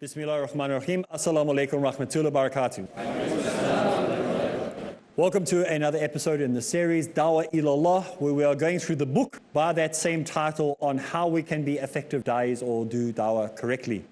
Bismillah ar-Rahman ar-Rahim. Assalamu alaikum rahmatullahi wa barakatuh. Welcome to another episode in the series Dawah Ilallah, where we are going through the book by that same title on how we can be effective da'is or do dawah correctly.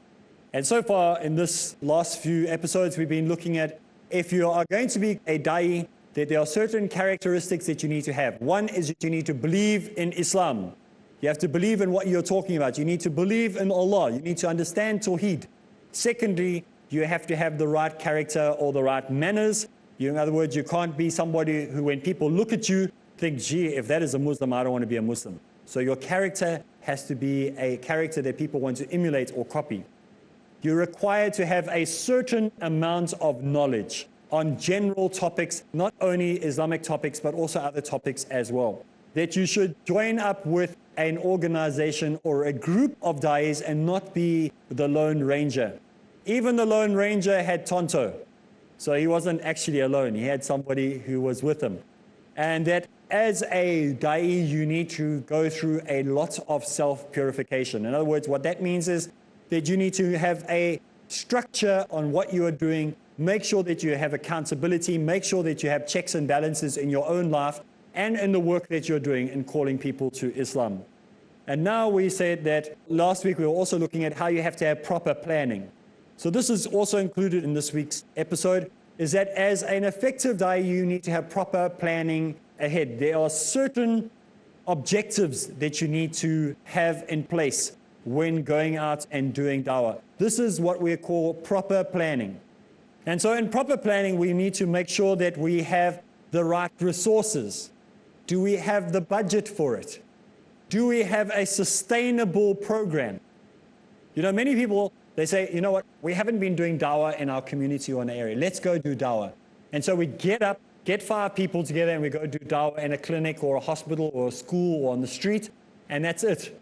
And so far in this last few episodes, we've been looking at if you are going to be a da'i, that there are certain characteristics that you need to have. One is that you need to believe in Islam. You have to believe in what you're talking about. You need to believe in Allah. You need to understand Tawheed. Secondly, you have to have the right character or the right manners. In other words, you can't be somebody who, when people look at you, think, gee, if that is a Muslim, I don't want to be a Muslim. So your character has to be a character that people want to emulate or copy. You're required to have a certain amount of knowledge on general topics, not only Islamic topics, but also other topics as well. That you should join up with an organization or a group of da'is and not be the Lone Ranger. Even the Lone Ranger had Tonto. So he wasn't actually alone. He had somebody who was with him. And that as a da'i, you need to go through a lot of self-purification. In other words, what that means is that you need to have a structure on what you are doing. Make sure that you have accountability. Make sure that you have checks and balances in your own life and in the work that you're doing in calling people to Islam. And now we said that last week we were also looking at how you have to have proper planning. So this is also included in this week's episode, is that as an effective da'i, you need to have proper planning ahead. There are certain objectives that you need to have in place when going out and doing dawah. This is what we call proper planning. And so in proper planning, we need to make sure that we have the right resources. Do we have the budget for it? Do we have a sustainable program? You know, many people, they say, you know what, we haven't been doing dawah in our community or in the area. Let's go do dawah. And so we get up, get 5 people together, and we go do dawah in a clinic or a hospital or a school or on the street, and that's it.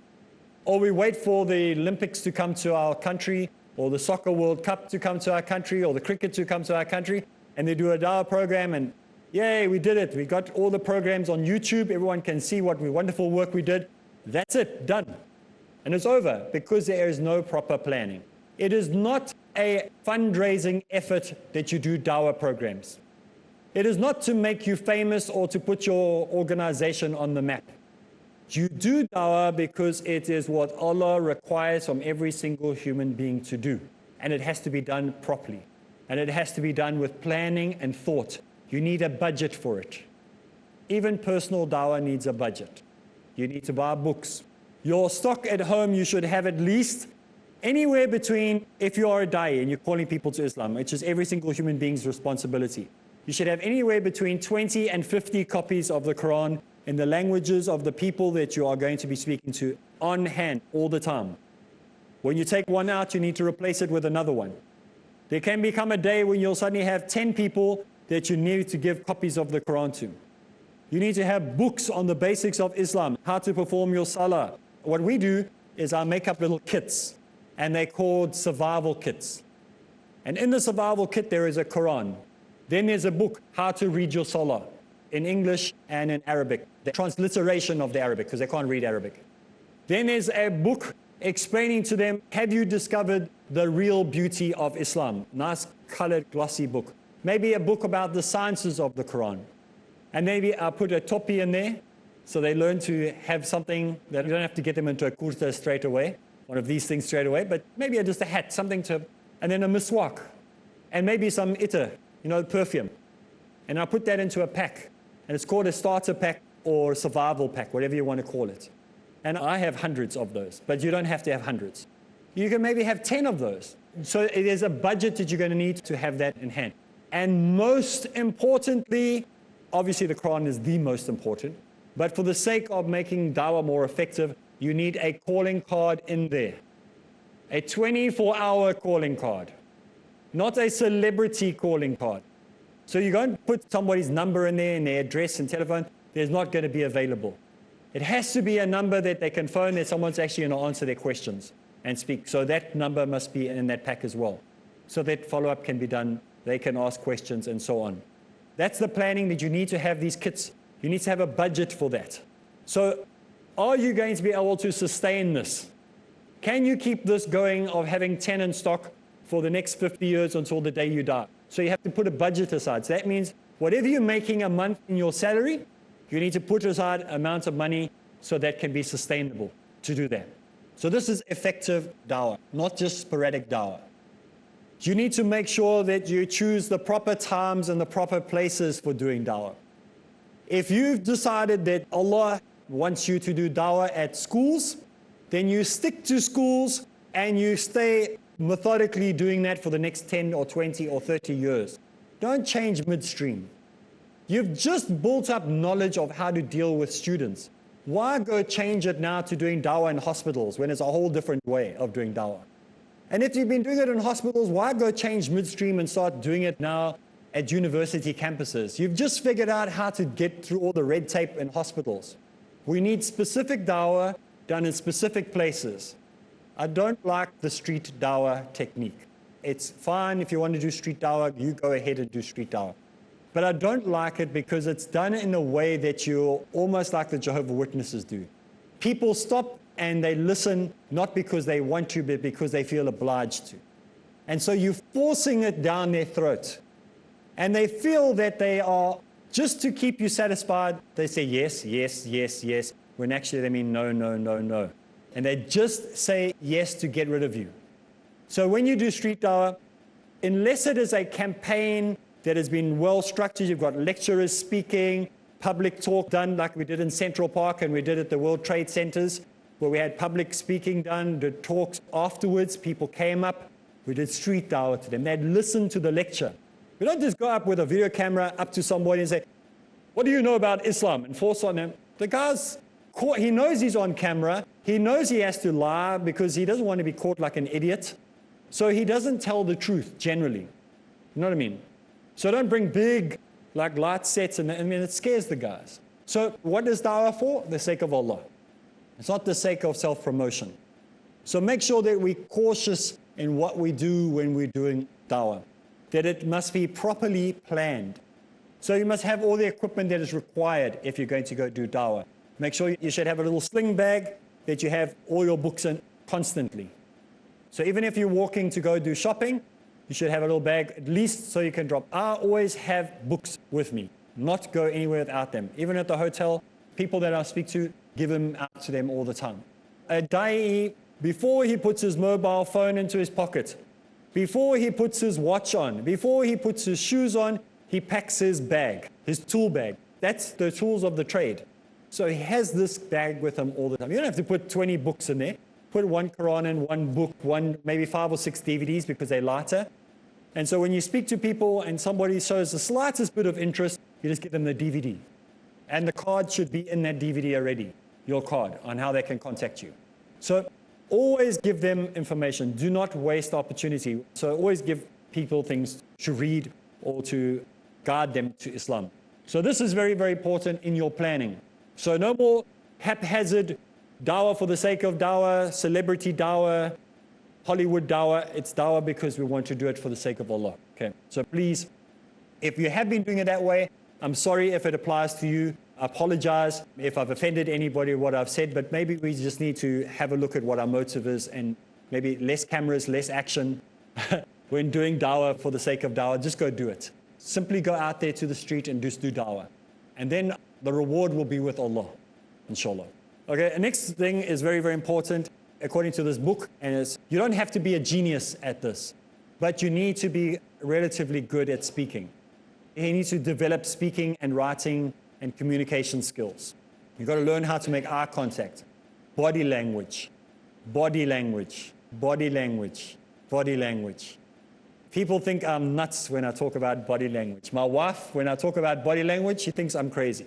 Or we wait for the Olympics to come to our country, or the Soccer World Cup to come to our country, or the cricket to come to our country, and they do a dawah program, and yay, we did it. We got all the programs on YouTube. Everyone can see what wonderful work we did. That's it, done. And it's over because there is no proper planning. It is not a fundraising effort that you do dawah programs. It is not to make you famous or to put your organization on the map. You do dawah because it is what Allah requires from every single human being to do. And it has to be done properly. And it has to be done with planning and thought. You need a budget for it. Even personal dawah needs a budget. You need to buy books. Your stock at home, you should have at least anywhere between, if you are a da'i and you're calling people to Islam, which is every single human being's responsibility, you should have anywhere between 20 and 50 copies of the Quran in the languages of the people that you are going to be speaking to on hand all the time. When you take one out, you need to replace it with another one. There can become a day when you'll suddenly have 10 people that you need to give copies of the Quran to. You need to have books on the basics of Islam, how to perform your salah. What we do is I make up little kits, and they're called survival kits. And in the survival kit, there is a Quran. Then there's a book, how to read your salah, in English and in Arabic, the transliteration of the Arabic, because they can't read Arabic. Then there's a book explaining to them, have you discovered the real beauty of Islam? Nice colored, glossy book. Maybe a book about the sciences of the Quran. And maybe I'll put a topi in there, so they learn to have something that you don't have to get them into a kurta straight away, one of these things straight away, but maybe just a hat, something to, and then a miswak, and maybe some itar, perfume. And I'll put that into a pack. And it's called a starter pack or survival pack, whatever you want to call it. And I have hundreds of those, but you don't have to have hundreds. You can maybe have 10 of those. So there's a budget that you're going to need to have that in hand. And most importantly, obviously the Quran is the most important, but for the sake of making dawah more effective, you need a calling card in there. A 24-hour calling card, not a celebrity calling card. So you don't put somebody's number in there and their address and telephone, there's not going to be available. It has to be a number that they can phone that someone's actually going to answer their questions and speak. So that number must be in that pack as well. So that follow-up can be done, they can ask questions and so on. That's the planning that you need to have these kits. You need to have a budget for that. So are you going to be able to sustain this? Can you keep this going of having 10 in stock for the next 50 years until the day you die. So you have to put a budget aside. So that means whatever you're making a month in your salary, you need to put aside amounts of money so that can be sustainable to do that. So this is effective dawah, not just sporadic dawah. You need to make sure that you choose the proper times and the proper places for doing dawah. If you've decided that Allah wants you to do dawah at schools, then you stick to schools and you stay methodically doing that for the next 10 or 20 or 30 years. Don't change midstream. You've just built up knowledge of how to deal with students. Why go change it now to doing dawah in hospitals when it's a whole different way of doing dawah? And if you've been doing it in hospitals, why go change midstream and start doing it now at university campuses? You've just figured out how to get through all the red tape in hospitals. We need specific dawah done in specific places. I don't like the street dawah technique. It's fine if you want to do street dawah, you go ahead and do street dawah. But I don't like it because it's done in a way that you're almost like the Jehovah's Witnesses do. People stop and they listen not because they want to, but because they feel obliged to. And so you're forcing it down their throat. And they feel that they are, just to keep you satisfied, they say yes, yes, yes, yes, when actually they mean no, no, no, no. And they just say yes to get rid of you. So when you do street dawah, unless it is a campaign that has been well structured, you've got lecturers speaking, public talk done like we did in Central Park and we did at the World Trade Centers, where we had public speaking done, did talks afterwards, people came up, we did street dawah to them. They'd listen to the lecture. We don't just go up with a video camera up to somebody and say, what do you know about Islam? And force on them. The guy's caught, he knows he's on camera, he knows he has to lie because he doesn't want to be caught like an idiot. So he doesn't tell the truth, generally. You know what I mean? So don't bring big like light sets, and I mean, it scares the guys. So what is dawah for? The sake of Allah. It's not the sake of self-promotion. So make sure that we're cautious in what we do when we're doing dawah, that it must be properly planned. So you must have all the equipment that is required if you're going to go do dawah. Make sure you should have a little sling bag that you have all your books in constantly. So even if you're walking to go do shopping, you should have a little bag at least so you can drop. I always have books with me, not go anywhere without them. Even at the hotel, people that I speak to, give them out to them all the time. A da'i, before he puts his mobile phone into his pocket, before he puts his watch on, before he puts his shoes on, he packs his bag, his tool bag. That's the tools of the trade. So he has this bag with him all the time. You don't have to put 20 books in there. Put one Quran in, one book, maybe 5 or 6 DVDs because they're lighter. And so when you speak to people and somebody shows the slightest bit of interest, you just give them the DVD. And the card should be in that DVD already, your card, on how they can contact you. So always give them information. Do not waste opportunity. So always give people things to read or to guide them to Islam. So this is very, very important in your planning. So no more haphazard dawah for the sake of dawah, celebrity dawah, Hollywood dawah. It's dawah because we want to do it for the sake of Allah. Okay. So please, if you have been doing it that way, I'm sorry if it applies to you. I apologize if I've offended anybody with what I've said, but maybe we just need to have a look at what our motive is and maybe less cameras, less action. When doing dawah for the sake of dawah, just go do it. Simply go out there to the street and just do dawah. And then the reward will be with Allah, inshallah. Okay, the next thing is very, very important according to this book, and it's, you don't have to be a genius at this, but you need to be relatively good at speaking. You need to develop speaking and writing and communication skills. You've got to learn how to make eye contact, body language, body language, body language, body language. People think I'm nuts when I talk about body language. My wife, when I talk about body language, she thinks I'm crazy.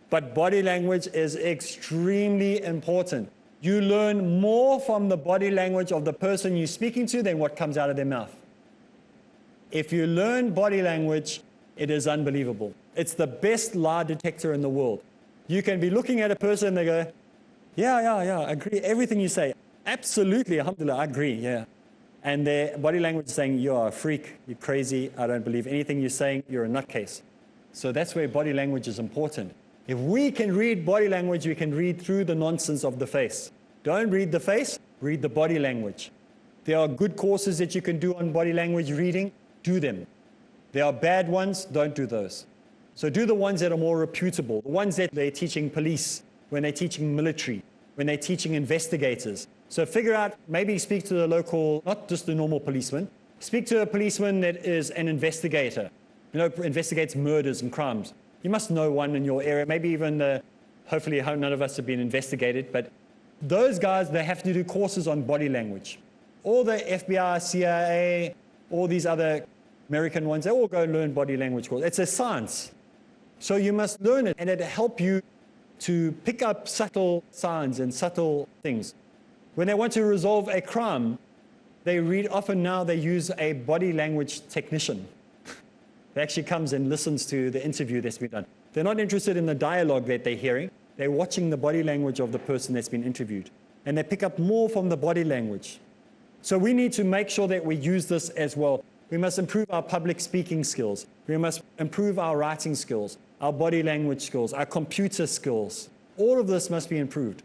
But body language is extremely important. You learn more from the body language of the person you're speaking to than what comes out of their mouth. If you learn body language, it is unbelievable. It's the best lie detector in the world. You can be looking at a person and they go, yeah, I agree. Everything you say, absolutely, alhamdulillah, I agree, yeah. And their body language is saying, you're a freak, you're crazy, I don't believe anything you're saying, you're a nutcase. So that's where body language is important. If we can read body language, we can read through the nonsense of the face. Don't read the face, read the body language. There are good courses that you can do on body language reading, do them. There are bad ones, don't do those. So do the ones that are more reputable, the ones that they're teaching police, when they're teaching military, when they're teaching investigators. So figure out, maybe speak to the local, not just the normal policeman, speak to a policeman that is an investigator, investigates murders and crimes. You must know one in your area, maybe even, hopefully none of us have been investigated, but those guys, they have to do courses on body language. All the FBI, CIA, all these other American ones, they all go and learn body language course. It's a science. So you must learn it, and it'll help you to pick up subtle signs and subtle things. When they want to resolve a crime, often now they use a body language technician. That actually comes and listens to the interview that's been done. They're not interested in the dialogue that they're hearing. They're watching the body language of the person that's been interviewed. And they pick up more from the body language. So we need to make sure that we use this as well. We must improve our public speaking skills. We must improve our writing skills, our body language skills, our computer skills. All of this must be improved.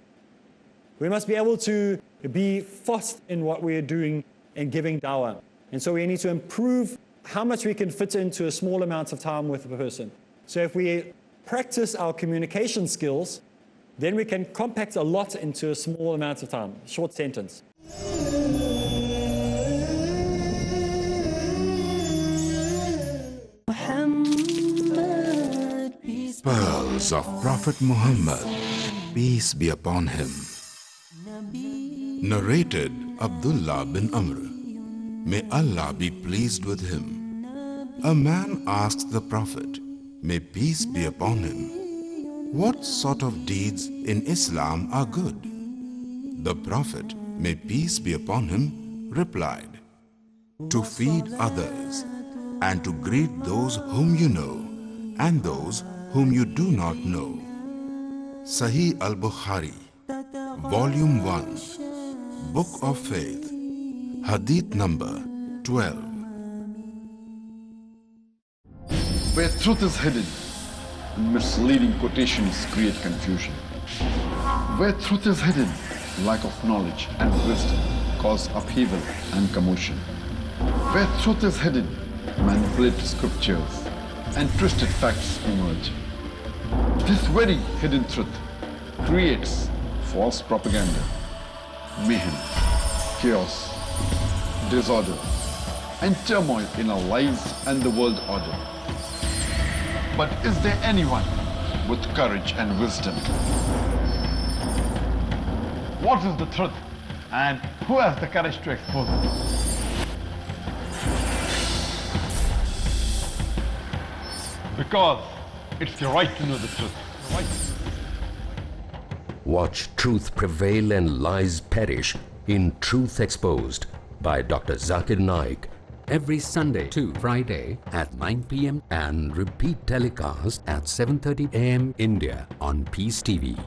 We must be able to be fast in what we are doing and giving dawah. And so we need to improve how much we can fit into a small amount of time with a person. So if we practice our communication skills, then we can compact a lot into a small amount of time, short sentence. Pearls of Prophet Muhammad, peace be upon him. Narrated Abdullah bin Amr. May Allah be pleased with him. A man asked the Prophet, may peace be upon him, what sort of deeds in Islam are good? The Prophet, may peace be upon him, replied, to feed others and to greet those whom you know and those whom you do not know. Sahih al-Bukhari, Volume 1, Book of Faith, Hadith number 12. Where truth is hidden, misleading quotations create confusion. Where truth is hidden, lack of knowledge and wisdom cause upheaval and commotion. Where truth is hidden, manipulated scriptures and twisted facts emerge. This very hidden truth creates false propaganda, mayhem, chaos, disorder, and turmoil in our lives and the world order. But is there anyone with courage and wisdom? What is the truth, and who has the courage to expose it? Because it's your right to know the truth. Watch truth prevail and lies perish in Truth Exposed by Dr. Zakir Naik. Every Sunday to Friday at 9 p.m. and repeat telecast at 7:30 a.m. India on Peace TV.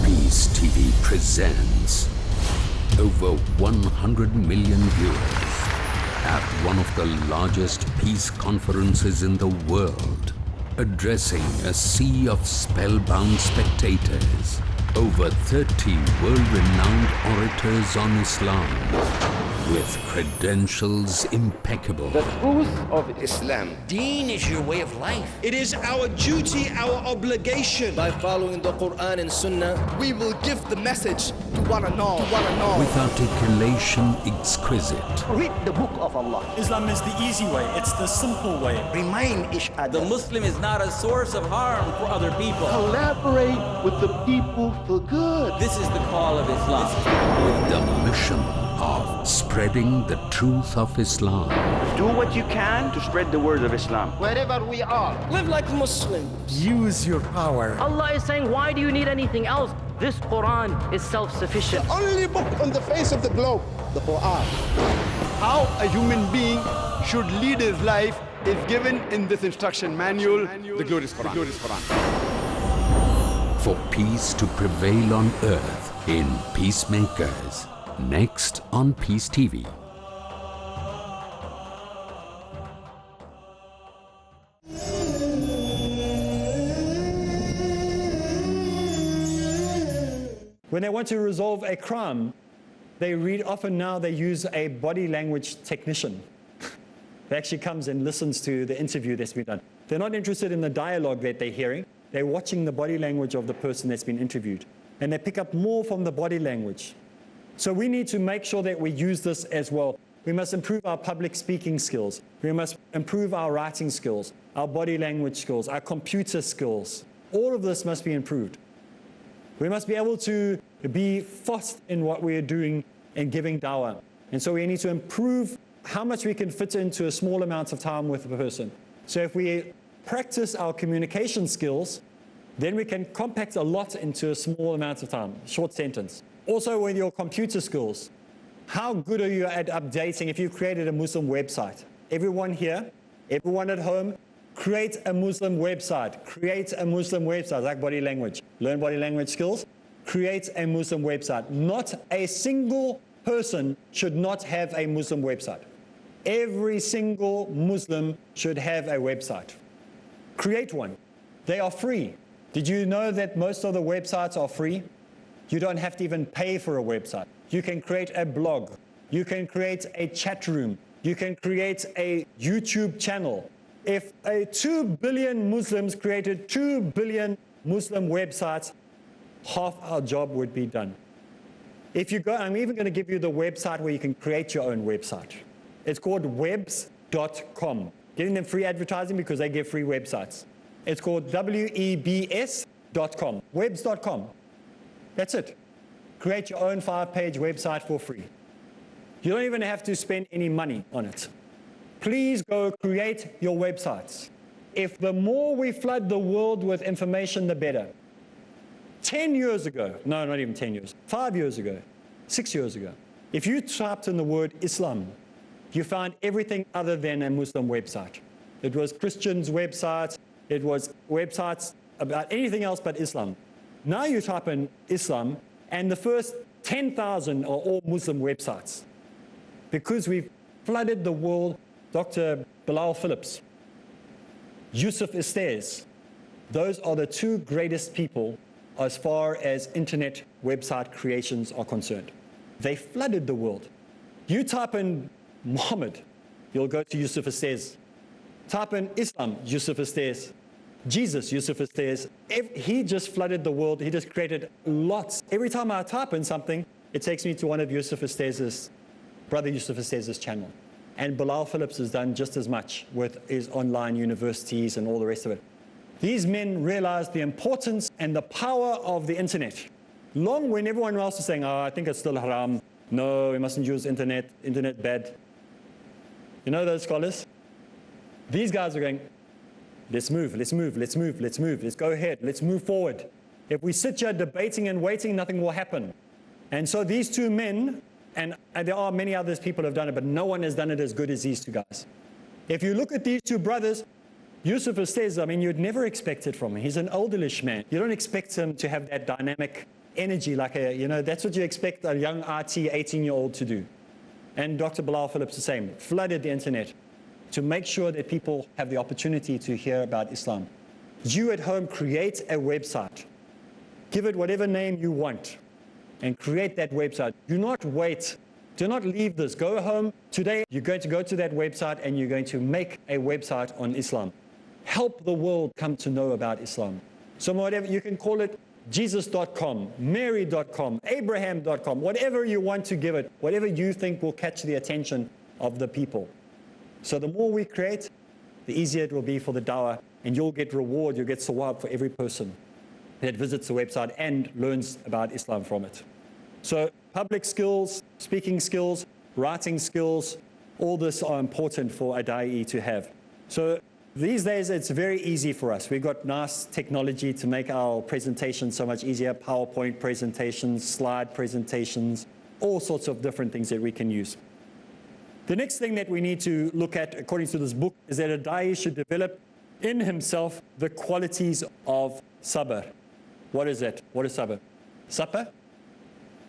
Peace TV presents over 100 million viewers at one of the largest peace conferences in the world, addressing a sea of spellbound spectators. Over 30 world-renowned orators on Islam with credentials impeccable. The truth of Islam. Deen is your way of life. It is our duty, our obligation. By following the Quran and Sunnah, we will give the message to one and all. With articulation exquisite. Read the book of Allah. Islam is the easy way. It's the simple way. Remind each other. The Muslim is not a source of harm for other people. Collaborate with the people for good. This is the call of Islam. With the mission of spreading the truth of Islam. Do what you can to spread the word of Islam. Wherever we are, live like Muslims. Use your power. Allah is saying, why do you need anything else? This Quran is self-sufficient. The only book on the face of the globe, the Quran. How a human being should lead his life is given in this instruction manual, the glorious Quran. For peace to prevail on earth in Peacemakers. Next on Peace TV. When they want to resolve a crime, often now they use a body language technician. That actually comes and listens to the interview that's been done. They're not interested in the dialogue that they're hearing. They're watching the body language of the person that's been interviewed. And they pick up more from the body language. So we need to make sure that we use this as well. We must improve our public speaking skills. We must improve our writing skills, our body language skills, our computer skills. All of this must be improved. We must be able to be fast in what we are doing and giving dawah. And so we need to improve how much we can fit into a small amount of time with a person. So if we practice our communication skills, then we can compact a lot into a small amount of time, short sentence. Also with your computer skills, how good are you at updating if you created a Muslim website? Everyone here, everyone at home, create a Muslim website. Create a Muslim website, like body language. Learn body language skills. Create a Muslim website. Not a single person should not have a Muslim website. Every single Muslim should have a website. Create one. They are free. Did you know that most of the websites are free? You don't have to even pay for a website. You can create a blog. You can create a chat room. You can create a YouTube channel. If 2 billion Muslims created 2 billion Muslim websites, half our job would be done. If you go, I'm even going to give you the website where you can create your own website. It's called webs.com. Giving them free advertising because they give free websites. It's called webs.com. Webs.com. That's it. Create your own 5-page website for free. You don't even have to spend any money on it. Please go create your websites. If the more we flood the world with information, the better. 10 years ago, no, not even 10 years, 5 years ago, 6 years ago, if you typed in the word Islam, you found everything other than a Muslim website. It was Christians' websites, it was websites about anything else but Islam. Now you type in Islam, and the first 10,000 are all Muslim websites. Because we've flooded the world. Dr. Bilal Phillips, Yusuf Estes, those are the two greatest people as far as internet website creations are concerned. They flooded the world. You type in Muhammad, you'll go to Yusuf Estes. Type in Islam, Yusuf Estes. Jesus, Yusuf Estes. He just flooded the world. He just created lots. Every time I type in something, it takes me to one of Yusuf Estes' brother Yusuf Estes' channel. And Bilal Phillips has done just as much with his online universities and all the rest of it. These men realized the importance and the power of the internet. Long when everyone else was saying, oh, I think it's still haram. No, we mustn't use internet bad. You know those scholars? These guys are going, let's move, let's move, let's move, let's move, let's go ahead, let's move forward. If we sit here debating and waiting, nothing will happen. And so these two men, and there are many others people have done it, but no one has done it as good as these two guys. If you look at these two brothers, Yusuf Estes, I mean, you'd never expect it from him. He's an olderish man. You don't expect him to have that dynamic energy like that's what you expect a young RT 18-year-old to do. And Dr. Bilal Phillips the same, flooded the internet to make sure that people have the opportunity to hear about Islam. You at home create a website. Give it whatever name you want and create that website. Do not wait. Do not leave this. Go home. Today, you're going to go to that website and you're going to make a website on Islam. Help the world come to know about Islam. So whatever, you can call it Jesus.com, Mary.com, Abraham.com, whatever you want to give it, whatever you think will catch the attention of the people. So the more we create, the easier it will be for the dawah, and you'll get reward, you'll get sawab for every person that visits the website and learns about Islam from it. So public skills, speaking skills, writing skills, all this are important for a da'i to have. So these days it's very easy for us. We've got nice technology to make our presentations so much easier, PowerPoint presentations, slide presentations, all sorts of different things that we can use. The next thing that we need to look at, according to this book, is that a da'i should develop in himself the qualities of sabr. What is that? What is sabr? Supper?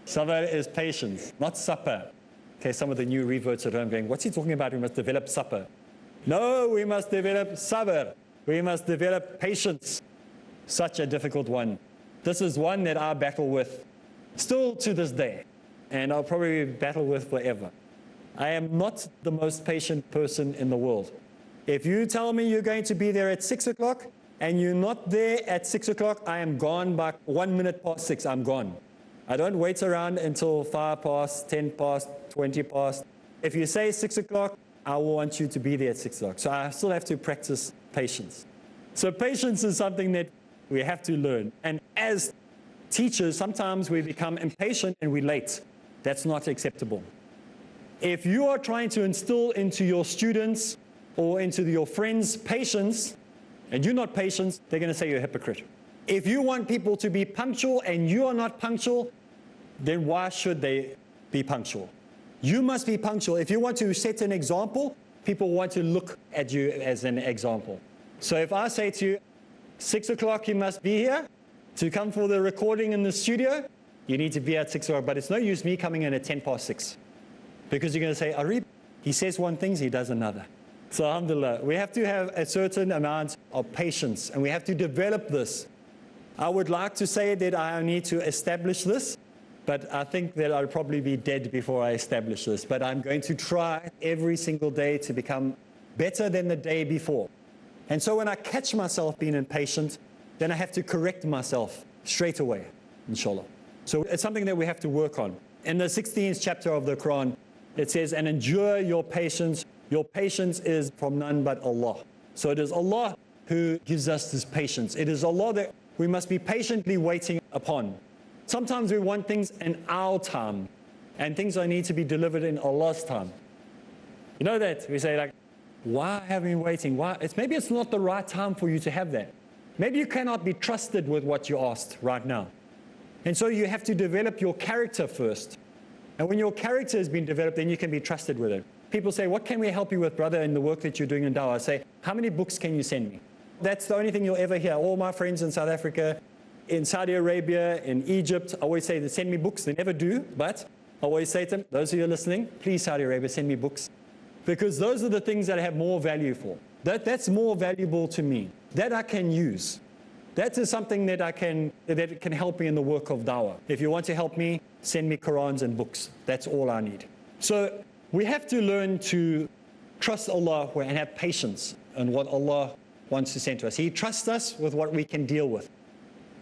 Sabr is patience, not supper. Okay, some of the new reverts at home going, what's he talking about? We must develop supper. No, we must develop sabr. We must develop patience. Such a difficult one. This is one that I battle with Still to this day, and I'll probably battle with forever, I am not the most patient person in the world. If you tell me you're going to be there at 6 o'clock and you're not there at 6 o'clock, I am gone by 1 minute past 6, I'm gone. I don't wait around until 5 past, 10 past, 20 past. If you say 6 o'clock, I want you to be there at 6 o'clock. So I still have to practice patience. So patience is something that we have to learn. And as teachers, sometimes we become impatient and we're late. That's not acceptable. If you are trying to instill into your students or into your friends patience, and you're not patient, they're going to say you're a hypocrite. If you want people to be punctual and you are not punctual, then why should they be punctual? You must be punctual. If you want to set an example, people want to look at you as an example. So if I say to you, 6 o'clock you must be here to come for the recording in the studio, you need to be at 6 o'clock. But it's no use me coming in at 10 past 6. Because you're going to say, Areeb, he says one thing, he does another. So alhamdulillah, we have to have a certain amount of patience, and we have to develop this. I would like to say that I need to establish this, but I think that I'll probably be dead before I establish this. But I'm going to try every single day to become better than the day before. And so when I catch myself being impatient, then I have to correct myself straight away, inshallah. So it's something that we have to work on. In the 16th chapter of the Quran, it says, and endure your patience. Your patience is from none but Allah. So it is Allah who gives us this patience. It is Allah that we must be patiently waiting upon. Sometimes we want things in our time, and things need to be delivered in Allah's time. You know that? We say like, why have we been waiting? Why? Maybe it's not the right time for you to have that. Maybe you cannot be trusted with what you asked right now. And so you have to develop your character first. And when your character has been developed, then you can be trusted with it. People say, what can we help you with, brother, in the work that you're doing in Dawah? I say, how many books can you send me? That's the only thing you'll ever hear. All my friends in South Africa, in Saudi Arabia, in Egypt, I always say, they send me books. They never do, but I always say to them, those of you listening, please, Saudi Arabia, send me books. Because those are the things that I have more value for. That's more valuable to me. That I can use. That is something that can help me in the work of Dawah. If you want to help me, send me Qurans and books. That's all I need. So we have to learn to trust Allah and have patience in what Allah wants to send to us. He trusts us with what we can deal with.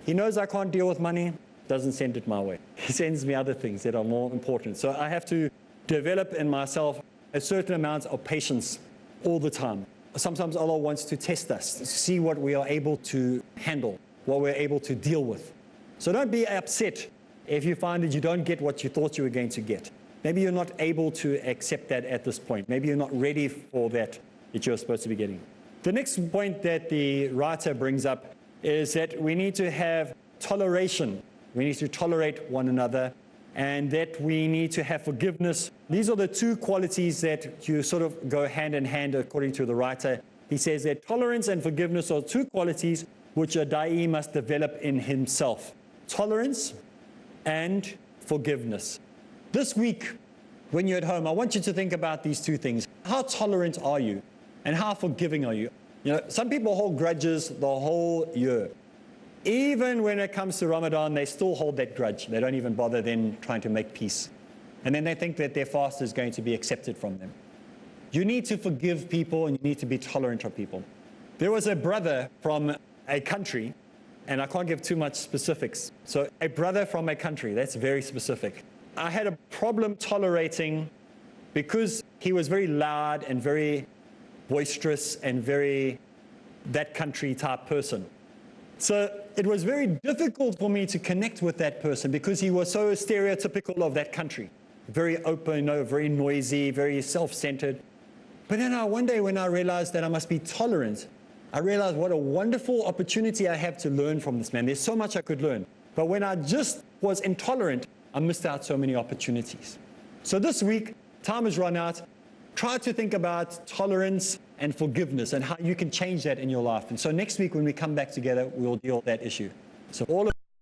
He knows I can't deal with money, doesn't send it my way. He sends me other things that are more important. So I have to develop in myself a certain amount of patience all the time. Sometimes Allah wants to test us, to see what we are able to handle, what we're able to deal with. So don't be upset if you find that you don't get what you thought you were going to get. Maybe you're not able to accept that at this point. Maybe you're not ready for that you're supposed to be getting. The next point that the writer brings up is that we need to have toleration. We need to tolerate one another, and that we need to have forgiveness. These are the two qualities that you sort of go hand in hand according to the writer. He says that tolerance and forgiveness are two qualities which a da'i must develop in himself. Tolerance and forgiveness. This week, when you're at home, I want you to think about these two things. How tolerant are you? And how forgiving are you? You know, some people hold grudges the whole year. Even when it comes to Ramadan, they still hold that grudge. They don't even bother then trying to make peace. And then they think that their fast is going to be accepted from them. You need to forgive people, and you need to be tolerant of people. There was a brother from a country, and I can't give too much specifics. So a brother from a country, that's very specific. I had a problem tolerating because he was very loud and very boisterous and very that country type person. So it was very difficult for me to connect with that person because he was so stereotypical of that country. Very open, very noisy, very self-centered. But then one day when I realized that I must be tolerant, I realized what a wonderful opportunity I have to learn from this man. There's so much I could learn. But when I just was intolerant, I missed out so many opportunities. So this week, time has run out. Try to think about tolerance and forgiveness and how you can change that in your life. And so next week when we come back together, we'll deal with that issue. So all of